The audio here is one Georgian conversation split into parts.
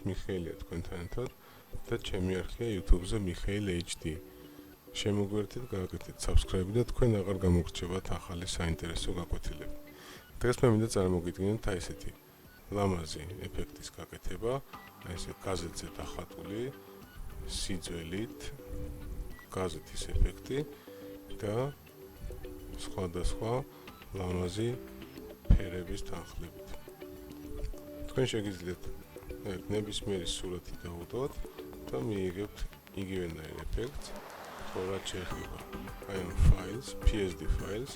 მიხეილია თქვენთან ერთად და ჩემი არხია YouTube-ზე Mikhail HD. შემოგვერთით, გააკეთეთ subscribe და თქვენ აღარ გამოგრჩებათ ახალი საინტერესო გაკვეთილები. დღეს მე მინდა წარმოგიდგინოთ აი ესეთი ლამაზი ეფექტის გაკეთება, აი ესე გაზეთზე დახატული სიძველით გაზეთის ეფექტი და სხვადასხვა ლამაზი ფერების თანხლებით. თქვენ შეგიძლიათ ნებისმიერი სურათი დაუდოთ და მიიღებთ იგივენაირ ეფექტს, თორად შეეხება აი ამ ფაილს, PSD ფაილს,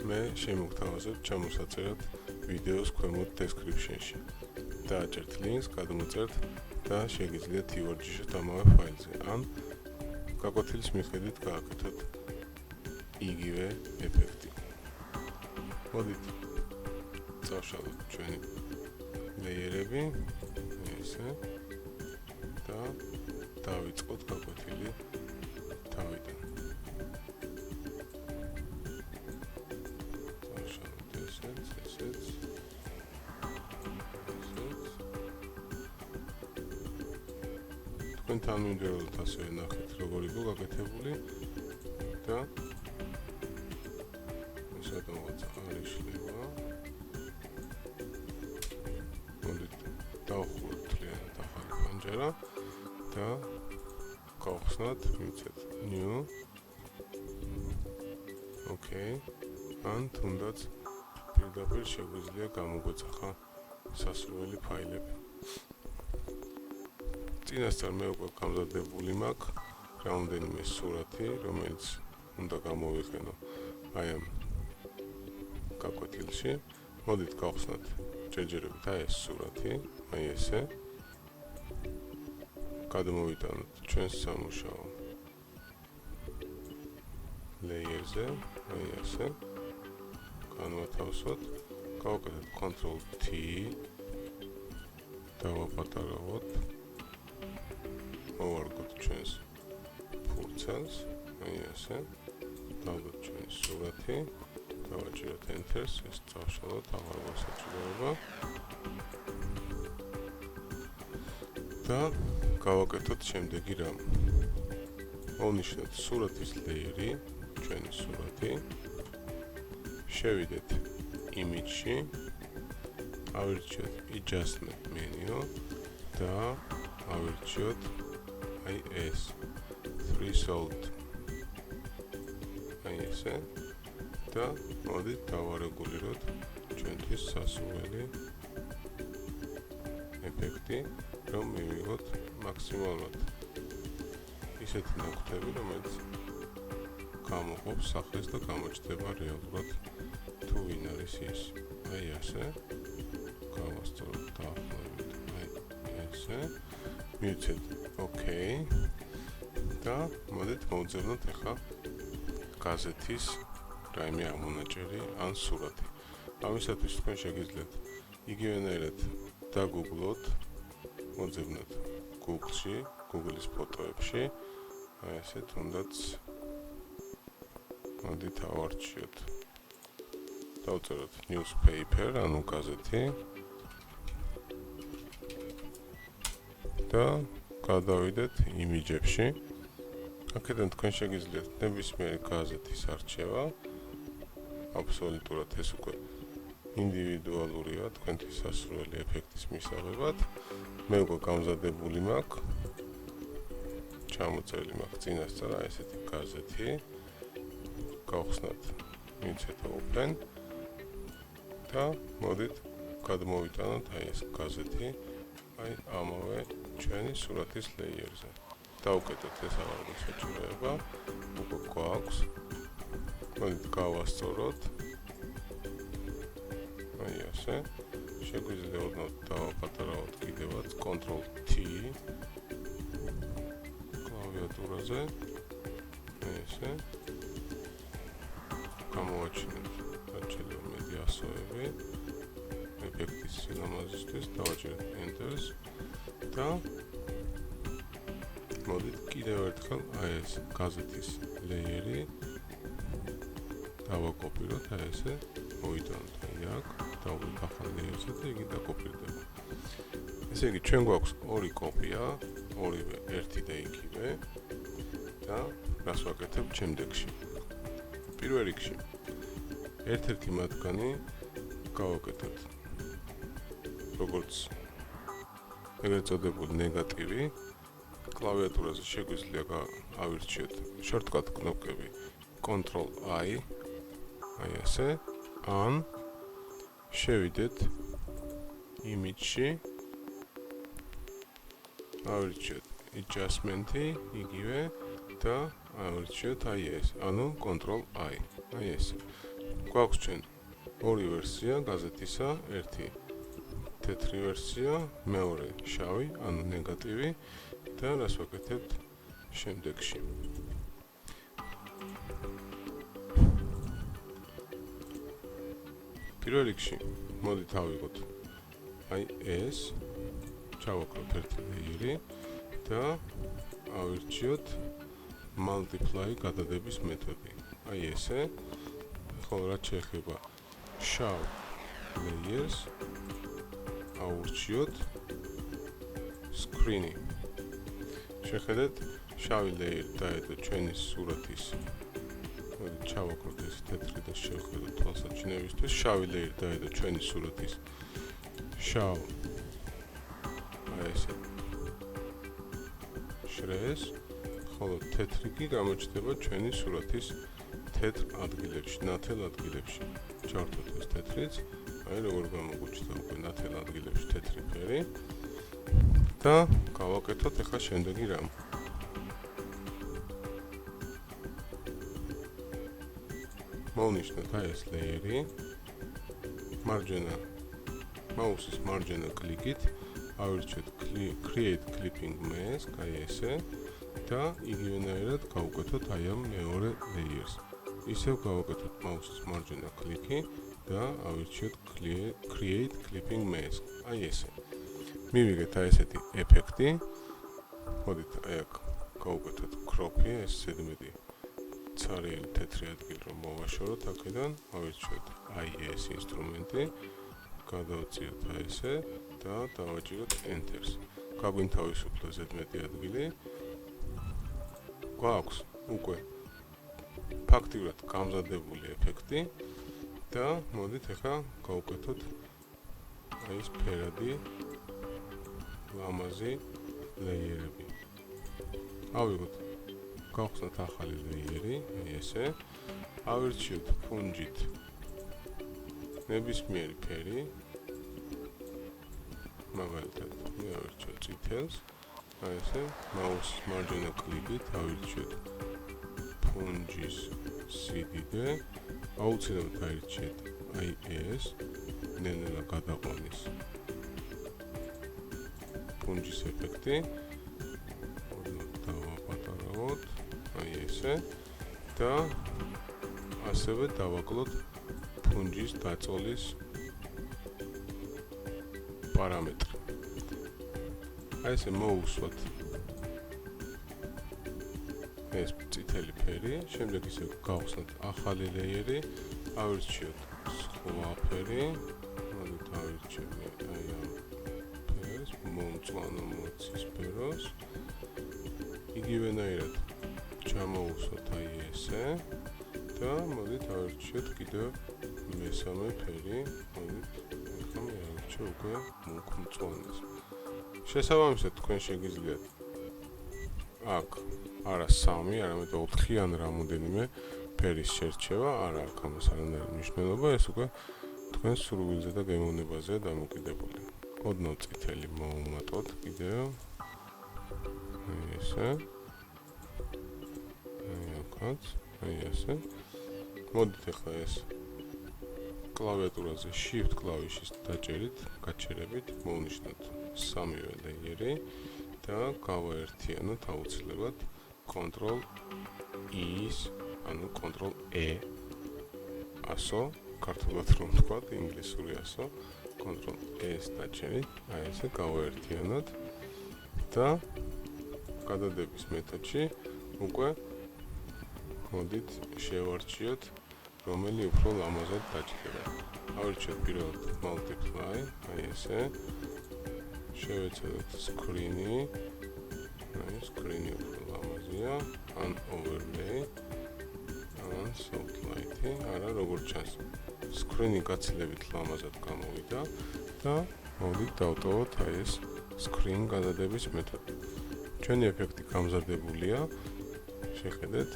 მე შემოგთავაზებ ჩამოსაწერად ვიდეოს ქვემოთ description-ში. დააჭერთ ლინკს, გადმოწერთ და შეგიძლიათ ივარჯიშოთ ამავე ფაილზე. ან გაკვეთილის მიხედვით გააკეთოთ იგივე ეფექტი. მოდით წავშალოთ ჩვენი ლეიერები, ესე და დავიწყოთ გაკვეთილი თავიდან. წავშალოთ ესეც. თქვენ თანმიმდევრულად ასევე ნახეთ, როგორ იყო გაკეთებული და სადღაც არ იშლება. მოდით დავხუროთ მთლიანად ახალი პანჯარა და გავხსნათ, მივცეთ new. Okay. ან თუნდაც პირდაპირ შეგვიძლია გამოგვეცახა სასურველი ფაილები. წინასწარ მე უკვე გამზადებული მაქვს რამდენიმე სურათი, რომელიც უნდა გამოვიყენო აი ამ გაკვეთილში. მოდით გავხსნათ ჯერჯერობით აი ეს სურათი, აი ესე. გადმოვიტანოთ ჩვენს სამუშაო ლეიერზე, აი ესე. განვათავსოთ, გავაკეთოთ Ctrl+T, დავაპატარავოთ, მოვარგოთ ჩვენს ფურცელს, აი ესე. დავდოთ ჩვენი სურათი, დავაჭიროთ Enter-ს, ეს წავშალოთ, აღარ გვასაჭიროება. და გავაკეთოთ შემდეგი რამ. მოვნიშნოთ სურათის ლეიერი, ჩვენი სურათი. შევიდეთ Image-ში, ავირჩიოთ Adjustment menu და ავირჩიოთ აი ეს Threshold. აი ესე. და მოდით დავარეგულიროთ ჩვენთვის სასურველი ეფექტი, რომ მივიღოთ მაქსიმალურად ისეთი ნაკვთები, რომელიც გამოყოფს სახეს და გამოჩნდება რეალურად თუ ვინ არის ის. აი ასე. გავასწოროთ დაახლოებით აი ესე. მივცეთ OK და მოდით მოვძებნოთ ახლა გაზეთის რაიმე ამონაჭერი ან სურათი. ამისათვის თქვენ შეგიძლიათ იგივენაირად დაგუგლოთ, მოძებნოთ Google-ში, Google-ის ფოტოებში, აი ესე თუნდაც მოდით ავარჩიოთ. დავწეროთ newspaper, ანუ გაზეთი და გადავიდეთ იმიჯებში. აქედან თქვენ შეგიძლიათ ნებისმიერი გაზეთის არჩევა. აბსოლუტურად ეს უკვე ინდივიდუალურია თქვენთვის სასურველი ეფექტის მისაღებად. მე უკვე გამზადებული მაქვს, ჩამოწერილი მაქვს წინასწარ აი ესეთი გაზეთი. გავხსნათ, მივცეთ Open და მოდით გადმოვიტანოთ აი ეს გაზეთი აი ამავე ჩვენი სურათის ლეიერზე. დავუკეთოთ, ეს აღარ გვასაჭიროება, უკვე გვაქვს. მოდით გავასწოროთ. აი ასე. შეგვიძლია ოდნავ დავაპატარავოთ კიდევაც Ctrl+T კლავიატურაზე. აი ესე. გამოვაჩინოთ რაჩელო მედი ასოები ეფექტის სილამაზისთვის, დავაჭერეთ Enter-ს და მოდით კიდევ ერთხელ აი ეს გაზეთის ლეიერი დავაკოპიროთ, აი ესე მოვიტანოთ აი აქ, დავუყოთ ახალ ლეიერზე და იგი დაკოპირდება. ესე იგი, ჩვენ გვაქვს ორი კოპია, ორივე ერთი და იგივე და რას ვაკეთებ შემდეგში. პირველ რიგში ერთ-ერთი მათგანი გავაკეთოთ როგორც ეგრეთ წოდებული ნეგატივი. კლავიატურაზე შეგვიძლია ავირჩიოთ shortcut კნოპკები Ctrl-I, აი ესე, ან შევიდეთ image-ში, ავირჩიოთ adjustment-ი, იგივე და ავირჩიოთ აი ეს, ანუ Ctrl-I, აი ესე. გვაქვს ჩვენ ორი ვერსია გაზეთისა, ერთი თეთრი ვერსია, მეორე შავი, ანუ ნეგატივი და რას ვაკეთებთ შემდეგში. პირველ რიგში მოდით ავიღოთ აი ეს, ჩავაკროთ ერთი ლეიერი და ავირჩიოთ multiply გადადების მეთოდი. აი ესე. ხოლო რაც შეეხება შავ layers, ავირჩიოთ screen-ი. შეხედეთ, შავი layer დაედო ჩვენი სურათის, ჩავაკროთ ეს თეთრი და შევხედოთ თვალსაჩინებისთვის, შავი layer დაედო ჩვენი სურათის შავ აი ესე შრეს, ხოლო თეთრი კი გამოჩნდება ჩვენი სურათის თეთრ ადგილებში, ნათელ ადგილებში. ჩავართოთ ეს თეთრიც, აი როგორ გამოგვიჩნდა უკვე ნათელ ადგილებში თეთრი ფერი და გავაკეთოთ ახლა შემდეგი რამ. მოვნიშნოთ აი ეს ლეიერი, მაუსის მარჯვენა კლიკით ავირჩიოთ create clipping mask, აი ესე და იგივენაირად გავუკეთოთ აი ამ მეორე layers. ისევ გავაკეთოთ მაუსის მარჯვენა კლიკი და ავირჩიოთ create clipping mask, აი ესე. მივიღეთ აი ესეთი ეფექტი. მოდით აი აქ გავუკეთოთ crop-ი, ეს ზედმეტი ცარიელი თეთრი ადგილი რომ მოვაშოროთ აქედან, ავირჩიოთ აი ეს ინსტრუმენტი, გადავწიოთ აი ესე და დავაჭიროთ enter-ს. გაგვინთავისუფლა ზედმეტი ადგილი. გვაქვს უკვე ფაქტიურად გამზადებული ეფექტი და მოდით ახლა გავუკეთოთ აი ეს ფერადი ლამაზი ლეიერები. ავიღოთ, გავხსნათ ახალი ლეიერი, აი ესე. ავირჩიოთ ფუნჯით ნებისმიერი ფერი. მაგალითად, ავირჩიოთ წითელს. აი ესე, მაუსის მარჯვენა კლიკით ავირჩიოთ ფუნჯის სიდიდე. აუცილებლად გაირჩიეთ აი ეს, ნელ-ნელა გადაყვანის ფუნჯის ეფექტი. დავაპატარავოთ, აი ესე და ასევე დავაკლოთ ფუნჯის დაწოლის პარამეტრი. აი ესე მოусვათ ეს წითელი ფერი, შემდეგ ისე გავხსნათ ახალი ლეიერი, ავირჩიოთ სხვა ფერი, მოდით ავირჩიოთ აი ამ ფერს, მომწვანო მოცისფეროს. იგივენაირად ჩამოусვათ აი ესე და მოდით ავირჩიოთ კიდევ მესამე ფერი, მოდით ახლა მე ავირჩიო უკვე მუქ მწვანეს. შესაბამისად თქვენ შეგიძლიათ აქ არა 3, არამედ 4 ან რამოდენიმე ფერის შერჩევა, არა აქვს ამას არანაირი მნიშვნელობა, ეს უკვე თქვენს სურვილზე და გემოვნებაზეა დამოკიდებული. ოდნავ წითელი მოვუმატოთ კიდევ. აი ესე. აი აქაც, აი ესე. მოდით ახლა ეს კლავიატურაზე shift კლავიშის დაჭერით, გაჩერებით, მოვნიშნოთ სამივე ლეიერი და გავაერთიანოთ აუცილებლად Ctrl-E-ს, ანუ Ctrl-E ასო, ქართულად რომ ვთქვათ, ინგლისური ასო, Ctrl-E-ს დაჭერით, აი ესე გავაერთიანოთ და გადადების მეთოდში უკვე მოდით შევარჩიოთ რომელი უფრო ლამაზად დაჭდება. ავირჩიოთ პირველად multiply, აი ესე. შევეცადოთ screen-ი. აი, screen-ი უფრო ლამაზია, ან overlay, ან soft light-ი, არა, როგორც ჩანს. screen-ი გაცილებით ლამაზად გამოვიდა და მოდით დავტოვოთ აი ეს screen გადადების მეთოდი. ჩვენი ეფექტი გამზადებულია. შეხედეთ,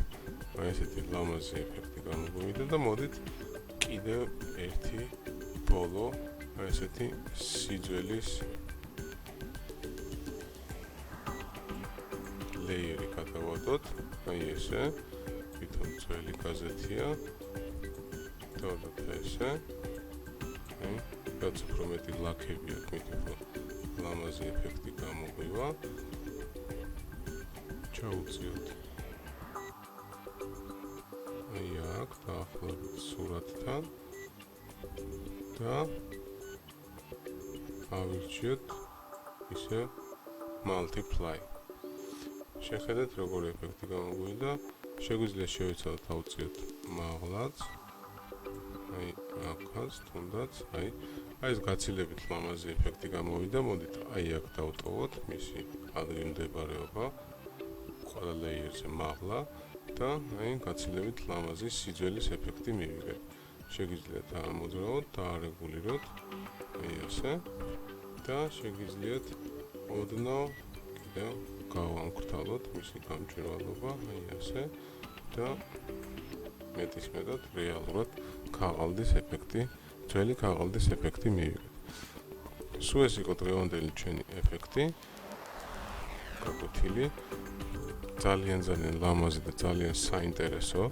აი ესეთი ლამაზი ეფექტი გამოგვივიდა და მოდით კიდევ ერთი ბოლო აი ესეთი სიძველის ლეიერი გადავადოთ. აი ესე, თვითონ ძველი გაზეთია. დავდოთ ესე. აი, რაც უფრო მეტი ლაქები აქვს, მით უფრო ლამაზი ეფექტი გამოგვივა. ჩაუწიოთ. აი აქ დაახლოებით სურათთან და ავირჩიოთ ისე multiply. შეხედეთ როგორ ეფექტი გამოგვიდა. შეგვიძლია შევეცადოთ ავწიოთ მაღლაც. აი აქაც თუნდაც აი ეს გაცილებით ლამაზი ეფექტი გამოვიდა. მოდით აი აქ დავტოვოთ მისი ადგილმდებარეობა. ყველა ლეიერზე მაღლა და აი გაცილებით ლამაზი სიძველის ეფექტი მივიღეთ. შეგიძლიათ ამოძრავოთ და არეგულიროთ. აი ასე. და შეგიძლიათ ოდნავ კიდევ გავამკრთალოთ მისი გამჭვირვალობა. აი ასე. და მეტისმეტად რეალურად ქაღალდის ეფექტი, ძველი ქაღალდის ეფექტი მივიღეთ. სულ ეს იყო დღევანდელი ჩვენი ეფექტი. გაკვეთილი. ძალიან ლამაზი და ძალიან საინტერესო.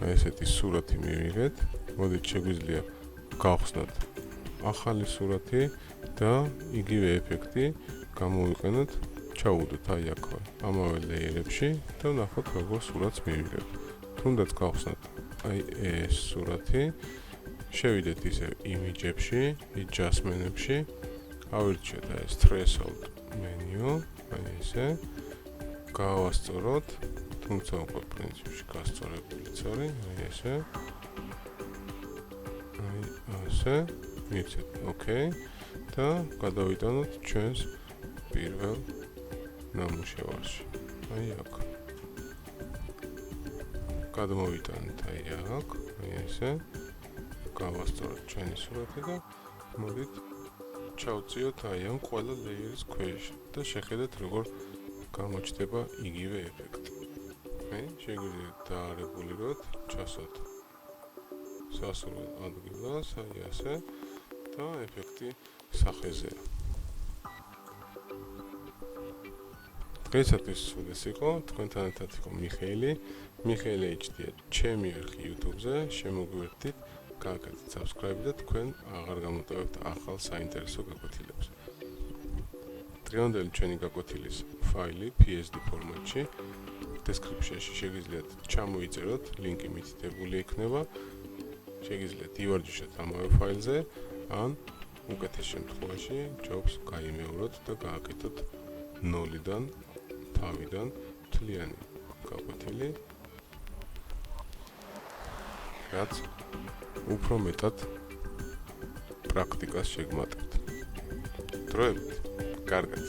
აი ესეთი სურათი მივიღეთ. მოდით შეგვიძლია გავხსნათ ახალი სურათი და იგივე ეფექტი გამოვიყენოთ. ჩავუდოთ აი აქვე ამავე ლეიერებში და ვნახოთ როგორ სურათს მივიღებთ. თუნდაც გავხსნათ აი ეს სურათი. შევიდეთ ისე იმიჯებში, adjustment-ებში. ავირჩიოთ აი ეს threshold menu, აი ესე. გავასწოროთ, თუმცა უკვე პრინციპში გასწორებულიც არის, აი ესე. აი ასე. მივცეთ OK და გადავიტანოთ ჩვენს პირველ ნამუშევარში. აი აქ. გადმოვიტანეთ აი აქ, აი ესე. გავასწოროთ ჩვენი სურათი და მოდით ჩავწიოთ აი ამ ყველა ლეიერის ქვეშ და შეხედეთ როგორ გამოჩნდება იგივე ეფექტი. აი, შეგვიძლია დაარეგულიროთ, ჩასვათ სასურველ ადგილას, აი ასე და ეფექტი სახეზეა. დღეისათვის სულ ეს იყო, თქვენთან ერთად იყო მიხეილი. მიხეილი HD-ია ჩემი არხი YouTube-ზე, შემოგვიერთდით, გააკეთეთ subscribe და თქვენ აღარ გამოტოვებთ ახალ საინტერესო გაკვეთილებს. დღევანდელი ჩვენი გაკვეთილის ფაილი PSD ფორმატში description-ში შეგიძლიათ ჩამოიწეროთ, ლინკი მითითებული იქნება. შეგიძლიათ ივარჯიშოთ ამავე ფაილზე, ან უკეთეს შემთხვევაში ჯობს გაიმეოროთ და გააკეთოთ ნოლიდან, თავიდან მთლიანი გაკვეთილი, რაც უფრო მეტად პრაქტიკას შეგმატებთ. დროებით, კარგად.